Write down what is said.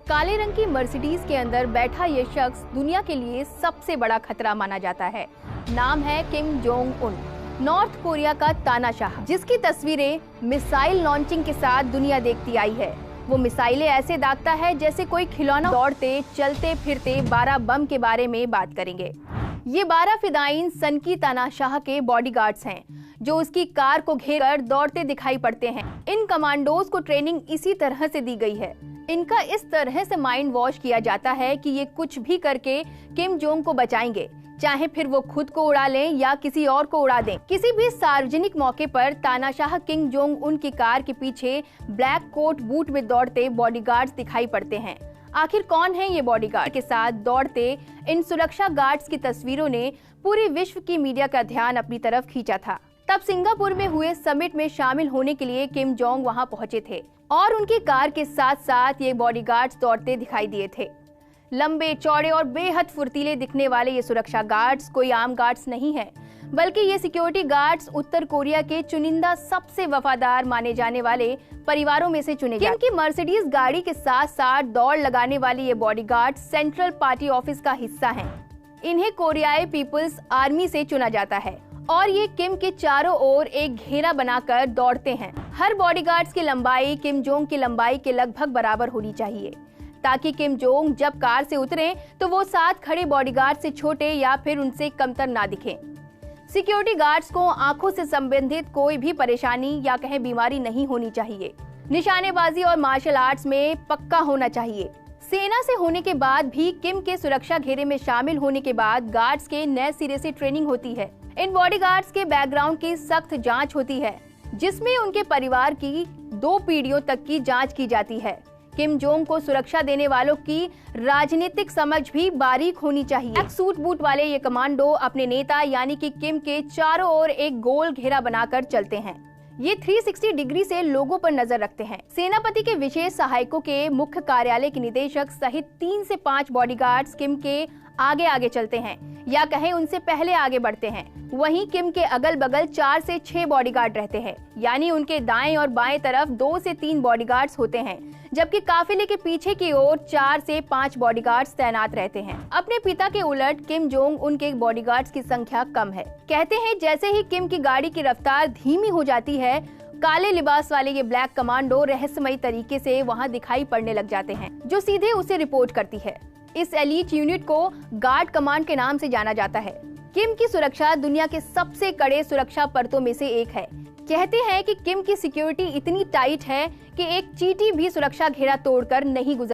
काले रंग की मर्सिडीज के अंदर बैठा ये शख्स दुनिया के लिए सबसे बड़ा खतरा माना जाता है। नाम है Kim Jong Un, north Korea का तानाशाह, जिसकी तस्वीरें मिसाइल लॉन्चिंग के साथ दुनिया देखती आई है। वो मिसाइलें ऐसे दागता है जैसे कोई खिलौना। दौड़ते चलते फिरते 12 बम के बारे में बात करेंगे। ये 12 फिदाइन सनकी तानाशाह के बॉडीगार्ड्स हैं, जो उसकी कार को घेरकर दौड़ते दिखाई पड़ते हैं। इन कमांडोज को ट्रेनिंग इसी तरह से दी गई है। इनका इस तरह से माइंड वॉश किया जाता है कि ये कुछ भी करके किम जोंग को बचाएंगे, चाहे फिर वो खुद को उड़ा लें या किसी और को उड़ा दें। किसी भी सार्वजनिक मौके पर तानाशाह किम जोंग उन की कार के पीछे ब्लैक कोट बूट में दौड़ते बॉडीगार्ड्स दिखाई पड़ते हैं। आखिर कौन है ये बॉडीगार्ड? के साथ दौड़ते इन सुरक्षा गार्ड्स की तस्वीरों ने पूरे विश्व की मीडिया का ध्यान अपनी तरफ खींचा था। तब सिंगापुर में हुए समिट में शामिल होने के लिए किम जोंग वहां पहुंचे थे और उनकी कार के साथ साथ ये बॉडीगार्ड्स दौड़ते दिखाई दिए थे। लंबे चौड़े और बेहद फुर्तीले दिखने वाले ये सुरक्षा गार्ड्स कोई आम गार्ड्स नहीं है, बल्कि ये सिक्योरिटी गार्ड्स उत्तर कोरिया के चुनिंदा सबसे वफादार माने जाने वाले परिवारों में से चुने गए। इनकी मर्सिडीज गाड़ी के साथ साथ दौड़ लगाने वाली ये बॉडीगार्ड सेंट्रल पार्टी ऑफिस का हिस्सा हैं। इन्हें कोरियाई पीपल्स आर्मी से चुना जाता है और ये किम के चारों ओर एक घेरा बनाकर दौड़ते हैं। हर बॉडीगार्ड्स की लंबाई किम जोंग की लंबाई के लगभग बराबर होनी चाहिए, ताकि किम जोंग जब कार से उतरें तो वो साथ खड़े बॉडीगार्ड से छोटे या फिर उनसे कमतर ना दिखें। सिक्योरिटी गार्ड्स को आंखों से संबंधित कोई भी परेशानी या कहें बीमारी नहीं होनी चाहिए। निशानेबाजी और मार्शल आर्ट्स में पक्का होना चाहिए। सेना से होने के बाद भी किम के सुरक्षा घेरे में शामिल होने के बाद गार्ड्स के नए सिरे से ट्रेनिंग होती है। इन बॉडीगार्ड्स के बैकग्राउंड की सख्त जांच होती है, जिसमें उनके परिवार की 2 पीढ़ियों तक की जांच की जाती है। किम जोंग को सुरक्षा देने वालों की राजनीतिक समझ भी बारीक होनी चाहिए। ब्लैक सूट बूट वाले ये कमांडो अपने नेता यानी कि किम के चारों ओर एक गोल घेरा बनाकर चलते हैं। ये 360 डिग्री से लोगों पर नजर रखते हैं। सेनापति के विशेष सहायकों के मुख्य कार्यालय के निदेशक सहित 3 से 5 बॉडीगार्ड्स किम के आगे आगे चलते हैं या कहें उनसे पहले आगे बढ़ते हैं। वहीं किम के अगल बगल 4 से 6 बॉडीगार्ड रहते हैं, यानी उनके दाएं और बाएं तरफ 2 से 3 बॉडीगार्ड्स होते हैं, जबकि काफिले के पीछे की ओर 4 से 5 बॉडीगार्ड्स तैनात रहते हैं। अपने पिता के उलट किम जोंग उनके बॉडीगार्ड्स की संख्या कम है। कहते हैं जैसे ही किम की गाड़ी की रफ्तार धीमी हो जाती है, काले लिबास वाले ये ब्लैक कमांडो रहस्यमयी तरीके से वहां दिखाई पड़ने लग जाते हैं, जो सीधे उसे रिपोर्ट करती है। इस एलीट यूनिट को गार्ड कमांड के नाम से जाना जाता है। किम की सुरक्षा दुनिया के सबसे कड़े सुरक्षा परतों में से एक है। कहते हैं कि किम की सिक्योरिटी इतनी टाइट है कि एक चींटी भी सुरक्षा घेरा तोड़कर नहीं गुजर